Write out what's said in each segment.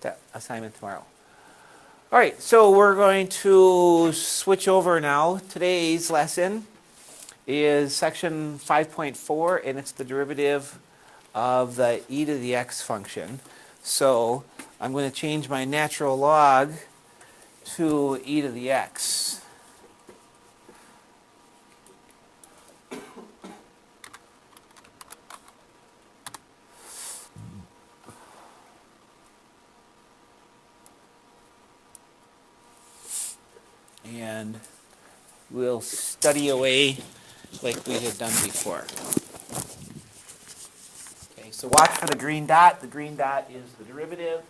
that assignment tomorrow. All right, so we're going to switch over now. Today's lesson is section 5.4, and it's the derivative of the e to the x function. So I'm going to change my natural log to e to the x. And we'll study away like we had done before. Okay, so watch for the green dot. The green dot is the derivative.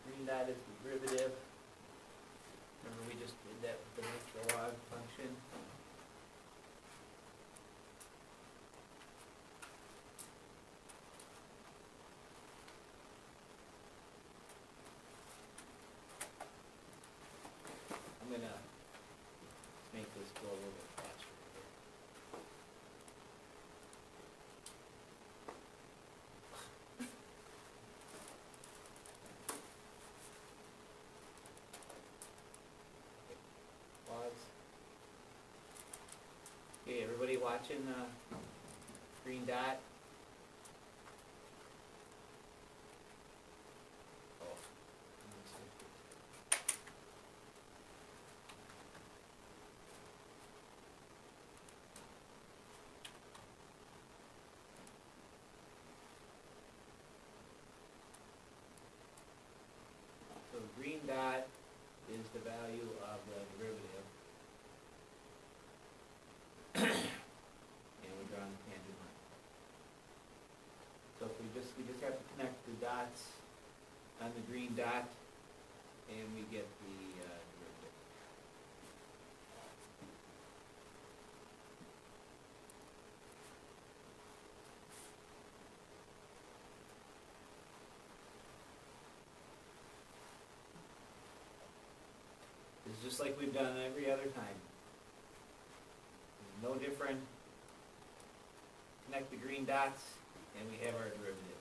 Green dot is the derivative. Remember we just did that with the natural log function. I'm going to make this go a little bit faster here. Pause. Okay, everybody watching the green dot? So the green dot is the value of the derivative. And we're drawing the tangent line. So if we just have to connect the dots on the green dot, and we get the derivative. It's just like we've done every other time. No different. Connect the green dots, and we have our derivative.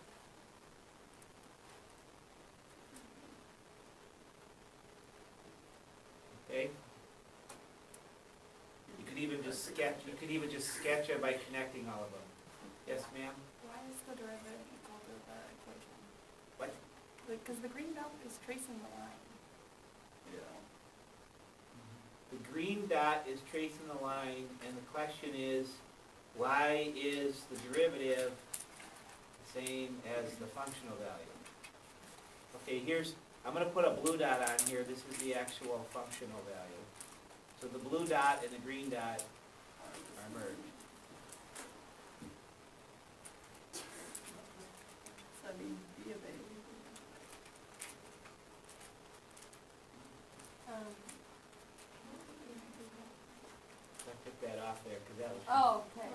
Okay. You could even just sketch. You could even just sketch it by connecting all of them. Yes, ma'am. Why is the derivative equal to the equation? What? Because the green dot is tracing the line. Yeah. The green dot is tracing the line, and the question is, why is the derivative the same as the functional value? Okay, I'm going to put a blue dot on here. This is the actual functional value. So the blue dot and the green dot are merged. So that'd be B of A. I took that off there because that was... Oh, okay.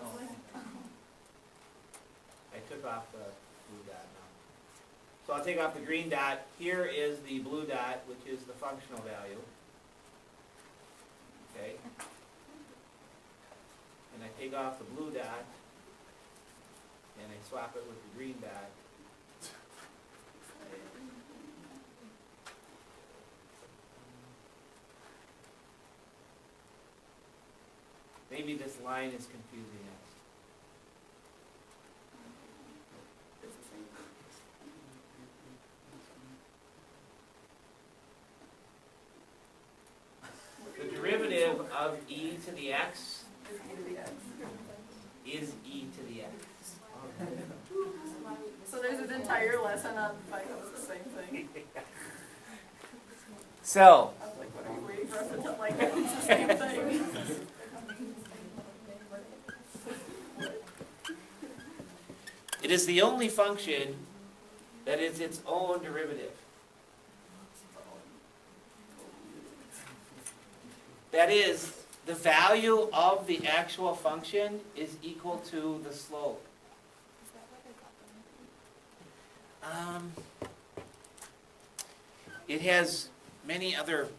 I took off the blue dot now. So I'll take off the green dot. Here is the blue dot, which is the functional value. Okay? And I take off the blue dot, and I swap it with the green dot. Maybe this line is confusing us. It's the same. The derivative of e to the x Is E to the X. is e to the x. So there's an entire lesson on why it was the same thing. So, I was like, what are you waiting for us to tell, like, it's the same thing? it is the only function that is its own derivative. That is, the value of the actual function is equal to the slope. Is that what I got them? It has many other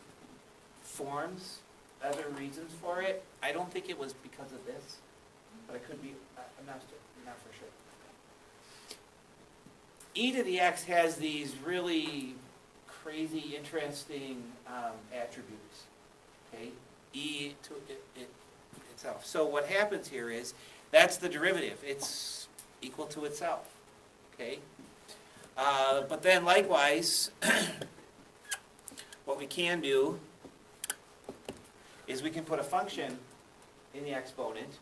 forms. other reasons for it. I don't think it was because of this, but I could be, I'm not for sure. E to the x has these really crazy, interesting attributes, okay? E to it itself. So what happens here is, that's the derivative. It's equal to itself, okay? But then likewise, what we can do is we can put a function in the exponent.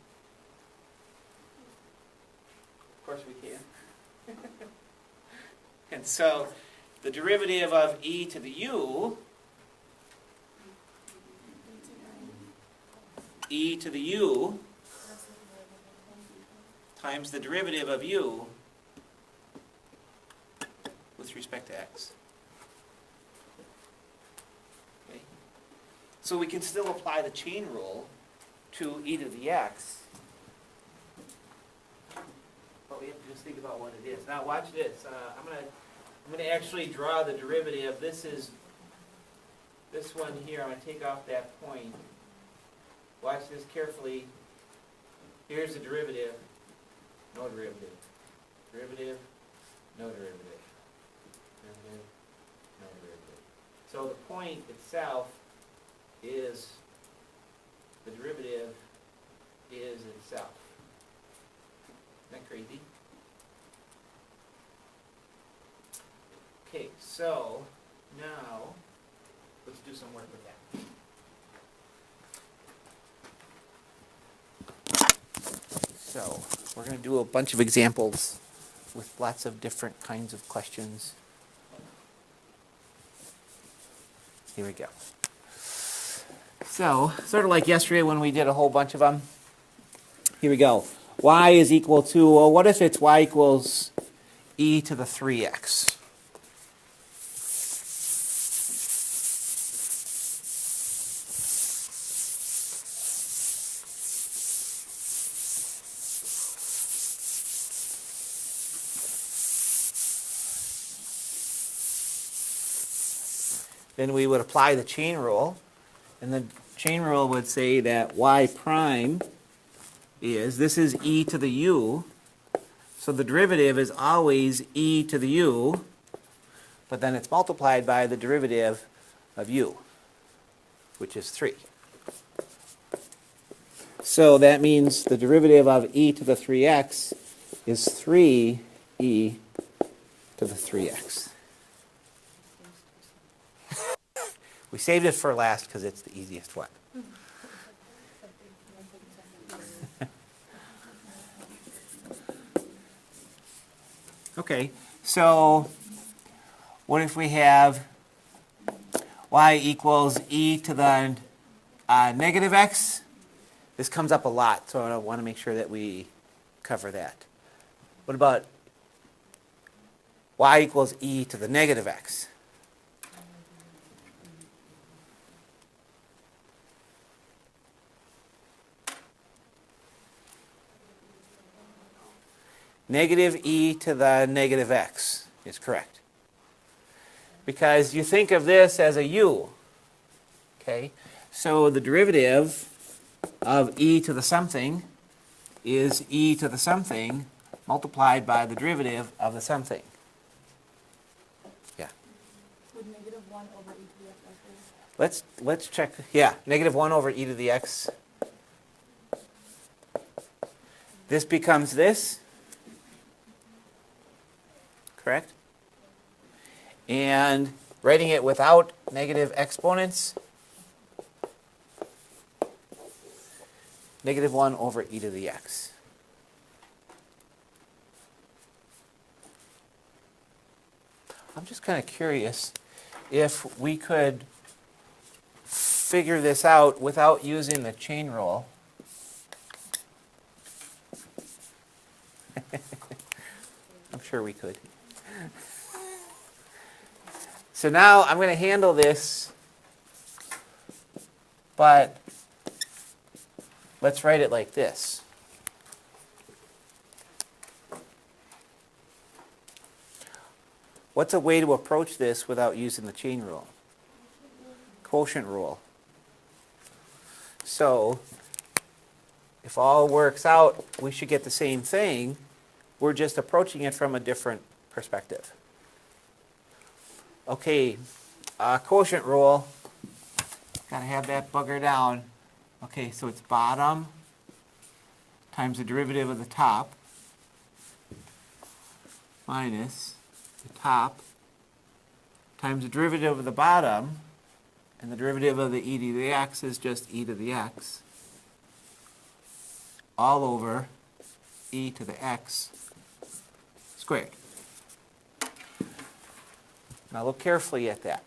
Of course we can. And so the derivative of e to the u, e to the u times the derivative of u with respect to x. Okay. So we can still apply the chain rule to e to the x, but we have to just think about what it is. Now watch this. I'm gonna actually draw the derivative. This is this one here. I'm gonna take off that point. Watch this carefully. Here's the derivative. No derivative. Derivative. No derivative. Derivative. No derivative. So the point itself is the derivative is itself. Isn't that crazy? Okay, so now let's do some work with that. So we're going to do a bunch of examples with lots of different kinds of questions. Here we go. So, sort of like yesterday when we did a whole bunch of them. Here we go. Y is equal to, well, what if it's y equals e to the 3x? Then we would apply the chain rule, and the chain rule would say that y prime is, this is e to the u, so the derivative is always e to the u, but then it's multiplied by the derivative of u, which is 3. So that means the derivative of e to the 3x is 3e to the 3x. We saved it for last because it's the easiest one. Okay, so what if we have y equals e to the negative x? This comes up a lot, so I want to make sure that we cover that. What about y equals e to the negative x? Negative e to the negative x is correct. Because you think of this as a u. Okay? So the derivative of e to the something is e to the something multiplied by the derivative of the something. Yeah. Would negative 1 over e to the x equal? Let's check. Yeah, negative 1 over e to the x. This becomes this. Correct? And writing it without negative exponents, negative 1 over e to the x. I'm just kind of curious if we could figure this out without using the chain rule. I'm sure we could. So now I'm going to handle this, but let's write it like this. What's a way to approach this without using the chain rule? Quotient rule. So if all works out, we should get the same thing. We're just approaching it from a different perspective. Okay, quotient rule. Got to have that bugger down. Okay, so it's bottom times the derivative of the top minus the top times the derivative of the bottom, and the derivative of the e to the x is just e to the x, all over e to the x squared. Now look carefully at that.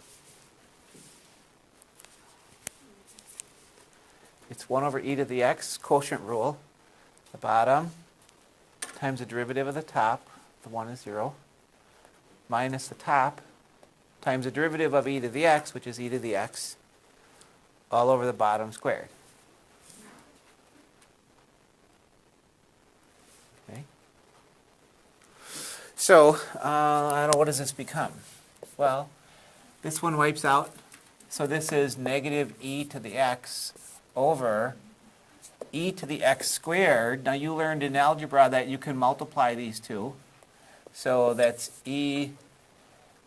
It's 1 over e to the x, quotient rule. The bottom times the derivative of the top, the 1 is 0, minus the top times the derivative of e to the x, which is e to the x, all over the bottom squared. Okay. So, I don't know, what does this become? Well, this one wipes out. So this is negative e to the x over e to the x squared. Now you learned in algebra that you can multiply these two. So that's e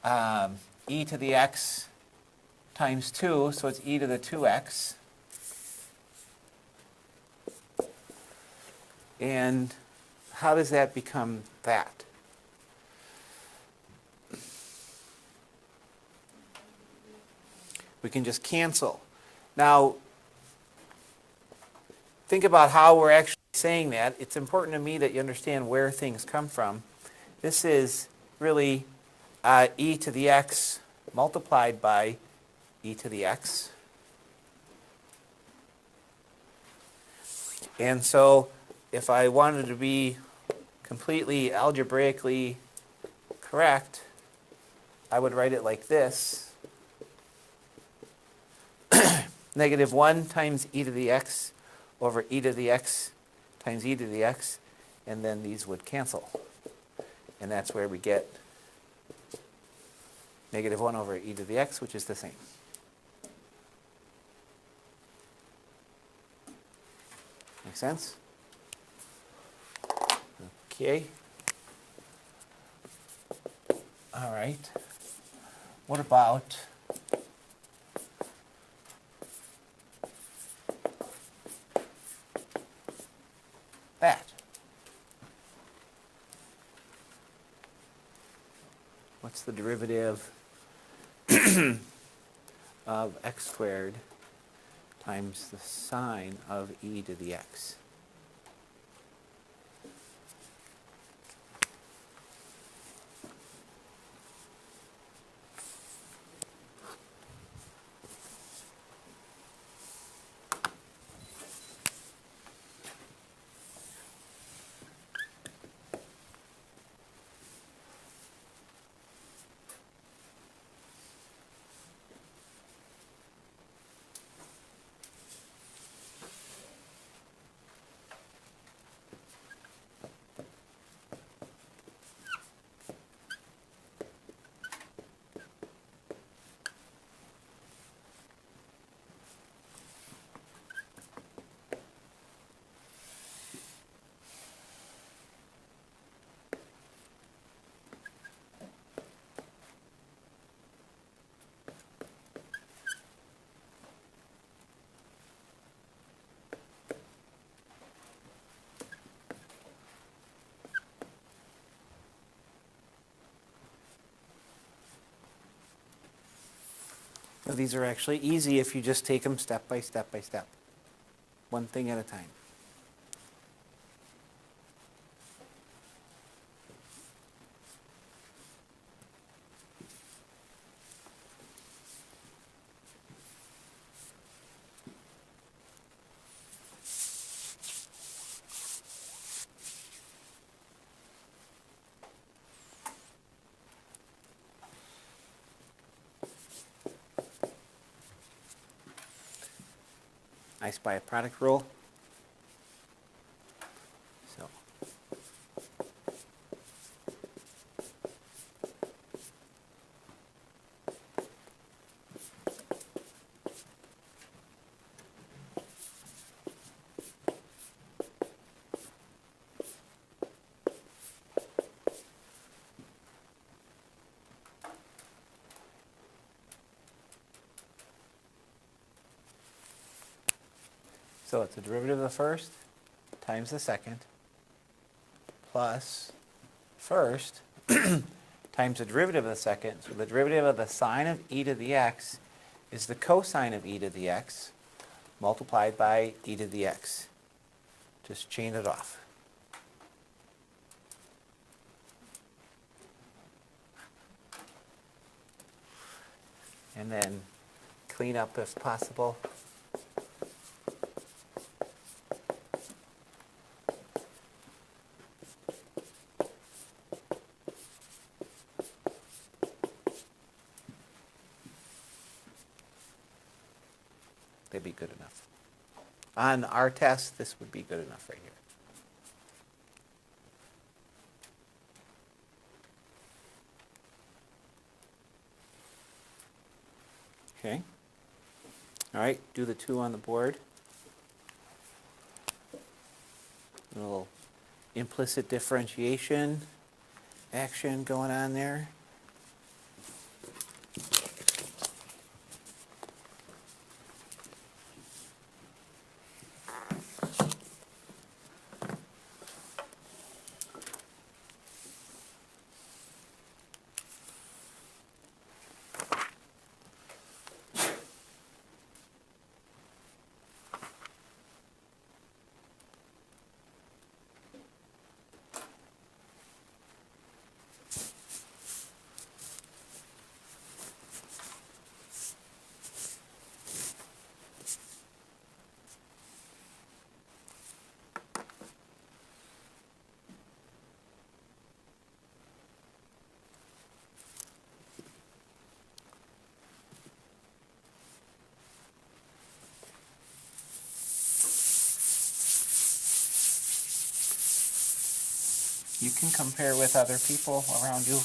to the x times 2, so it's e to the 2x. And how does that become that? We can just cancel. Now, think about how we're actually saying that. It's important to me that you understand where things come from. This is really e to the x multiplied by e to the x. And so if I wanted to be completely algebraically correct, I would write it like this. Negative 1 times e to the x over e to the x times e to the x, and then these would cancel. And that's where we get negative 1 over e to the x, which is the same. Make sense? Okay. All right. What about that? What's the derivative of x squared times the sine of e to the x? Now, these are actually easy if you just take them step by step by step, one thing at a time. Nice by a product rule. So So it's the derivative of the first times the second plus first times the derivative of the second. So the derivative of the sine of e to the x is the cosine of e to the x multiplied by e to the x. Just chain it off. And then clean up if possible. They'd be good enough. On our test, this would be good enough right here. Okay. All right, do the 2 on the board. A little implicit differentiation action going on there. You can compare with other people around you.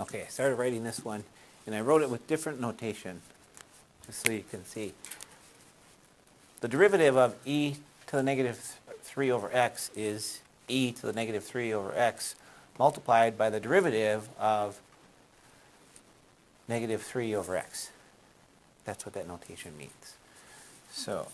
Okay, I started writing this one, and I wrote it with different notation, just so you can see. The derivative of e to the negative 3 over x is e to the negative 3 over x multiplied by the derivative of negative 3 over x. That's what that notation means. So,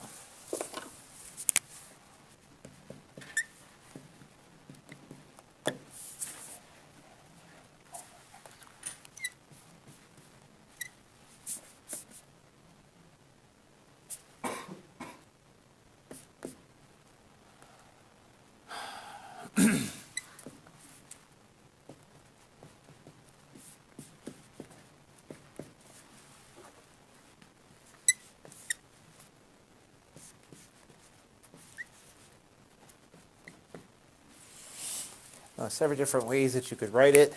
several different ways that you could write it.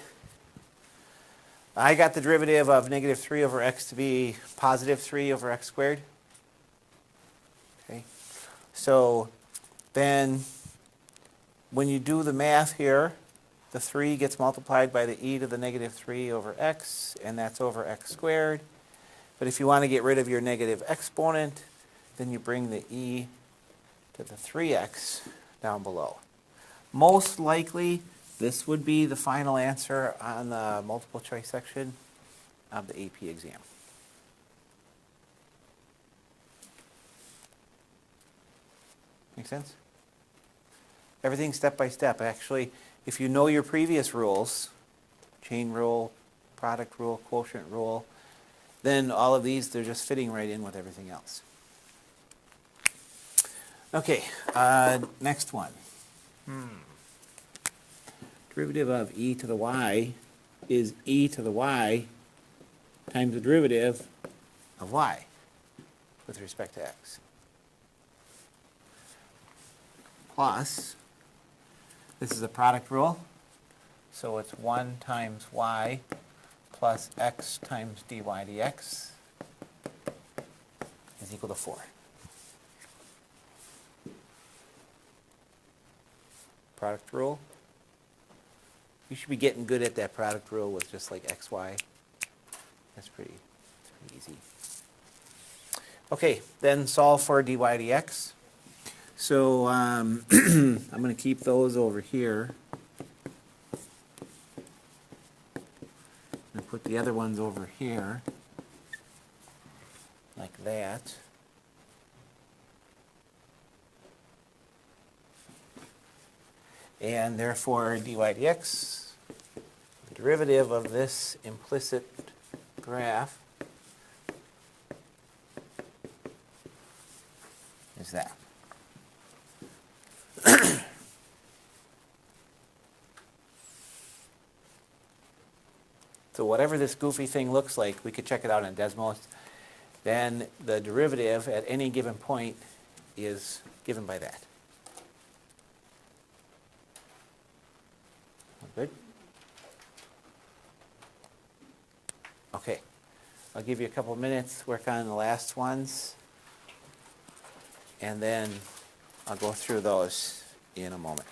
I got the derivative of negative 3 over x to be positive 3 over x squared. Okay. So then when you do the math here, the 3 gets multiplied by the e to the negative 3 over x, and that's over x squared. But if you want to get rid of your negative exponent, then you bring the e to the 3x down below. Most likely, this would be the final answer on the multiple choice section of the AP exam. Make sense? Everything step by step. Actually, if you know your previous rules, chain rule, product rule, quotient rule, then all of these, they're just fitting right in with everything else. Okay, next one. Derivative of e to the y is e to the y times the derivative of y with respect to x. Plus, this is a product rule, so it's 1 times y plus x times dy dx is equal to 4. Product rule. You should be getting good at that product rule with just like xy. That's pretty easy. Okay, then solve for dy dx. So I'm going to keep those over here and put the other ones over here like that. And therefore dy dx, the derivative of this implicit graph is that. So whatever this goofy thing looks like, we could check it out in Desmos. Then the derivative at any given point is given by that. Good? Okay. I'll give you a couple minutes, work on the last ones, and then I'll go through those in a moment.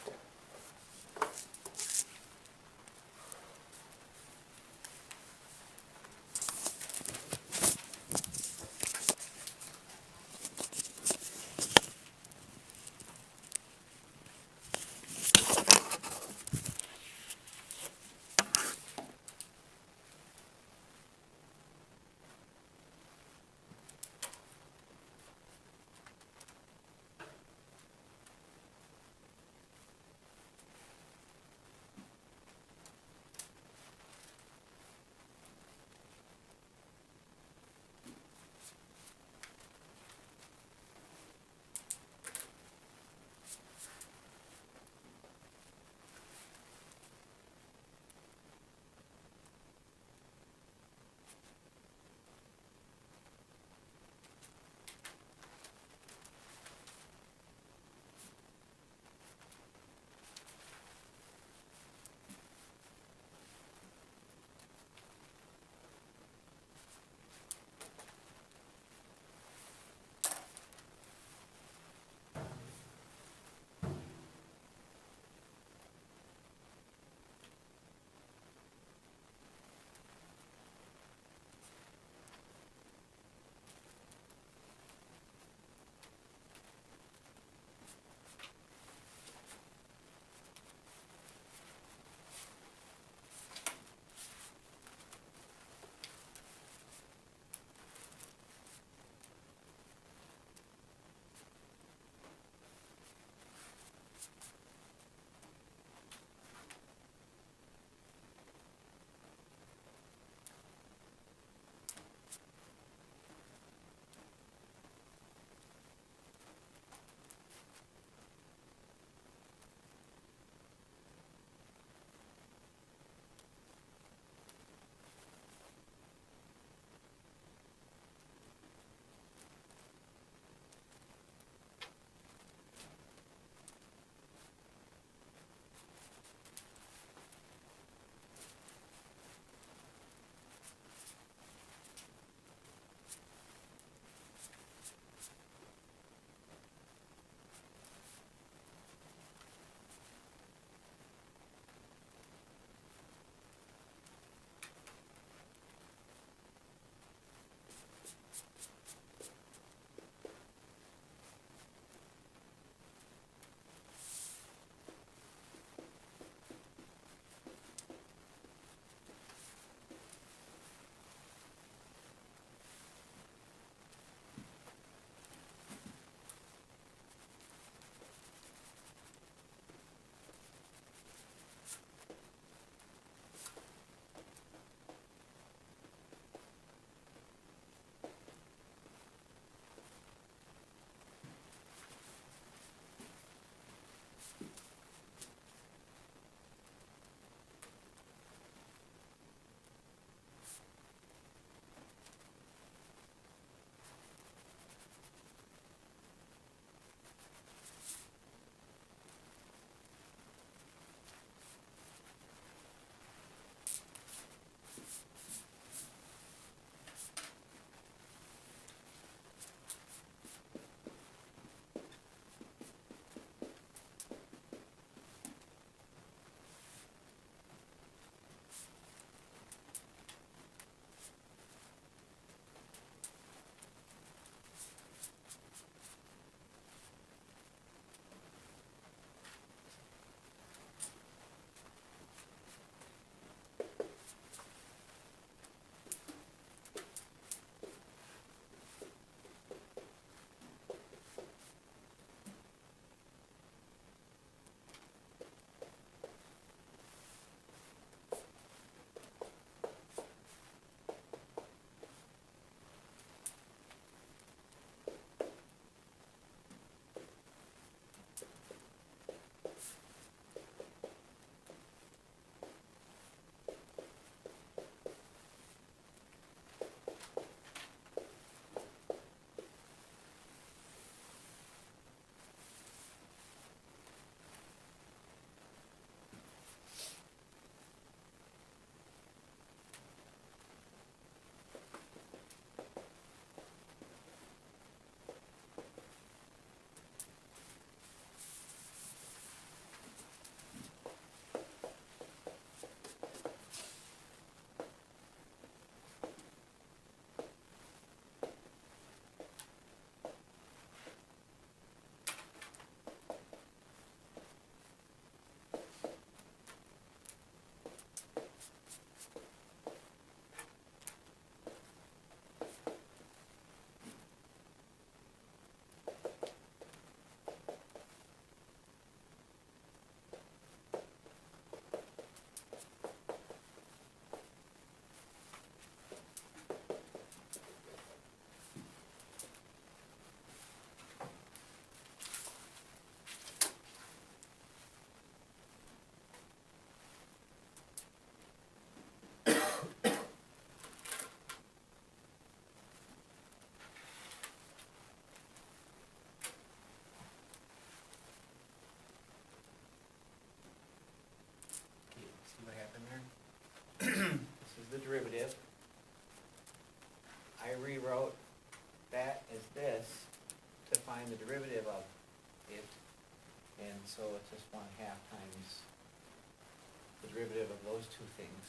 derivative of those two things.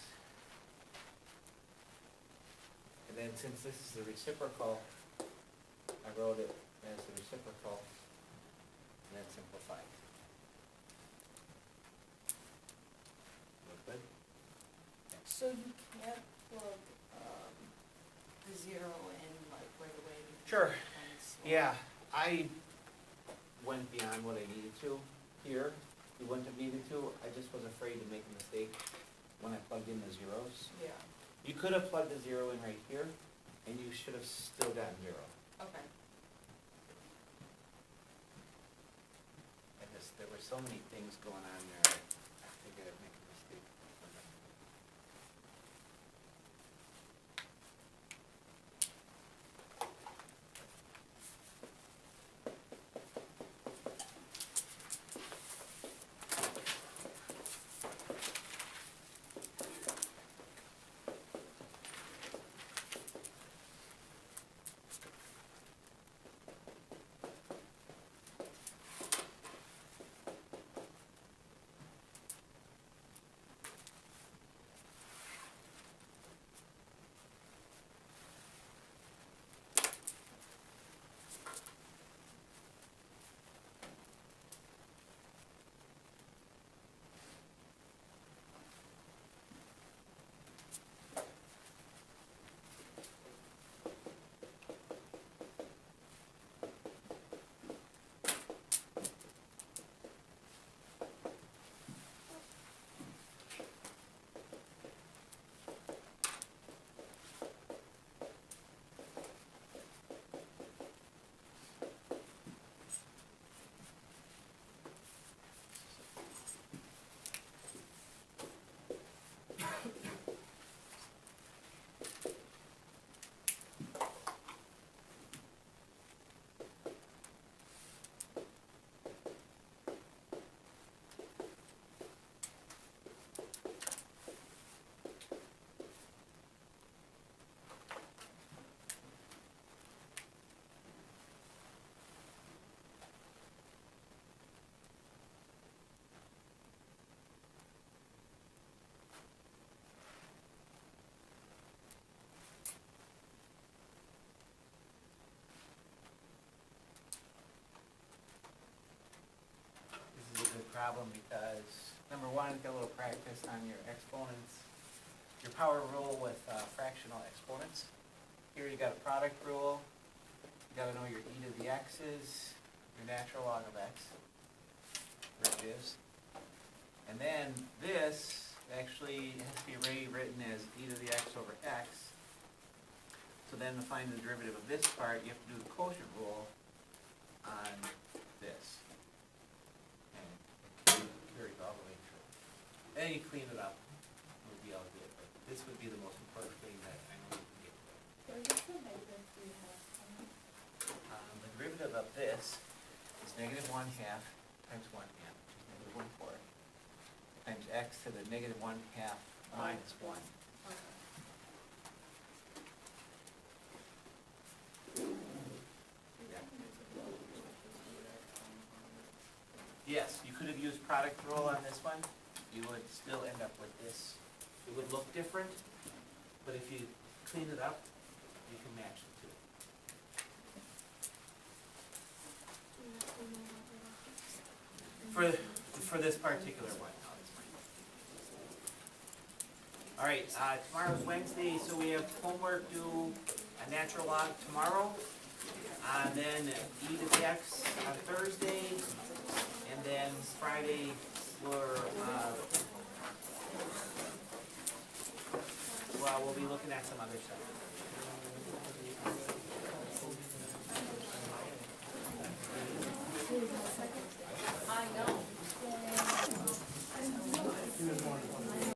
And then since this is the reciprocal, I wrote it as the reciprocal, and then simplified. Look good? So you can't plug, the zero in like right away? Sure. And so- Yeah, I went beyond what I needed to here. You wouldn't have needed to. I just was afraid to make a mistake when I plugged in the zeros. Yeah, You could have plugged the zero in right here, and you should have still gotten zero. okay. There were so many things going on there, I figured I'd make a mistake. This is a good problem because, number one, get a little practice on your exponents. Your power rule with fractional exponents. Here you got a product rule. You gotta know your e to the x's, your natural log of x, derivatives. And then this actually has to be rewritten as e to the x over x. So then to find the derivative of this part, you have to do the quotient rule on this. And it carries all the way through. Then you clean it up, it'll be all good. But this would be the most important thing that I know you can get. What is the negative 3/2? The derivative of this is negative 1/2 times 1/2, which is negative 1/4, times x to the negative 1/2 minus 1. Okay. Yes, you could have used product rule on this one. You would still end up with this. It would look different, but if you clean it up, you can match the two. For this particular one, no, it's fine. All right, tomorrow's Wednesday, so we have homework due a natural log tomorrow, then e to the x on Thursday, and then Friday we'll be looking at some other stuff.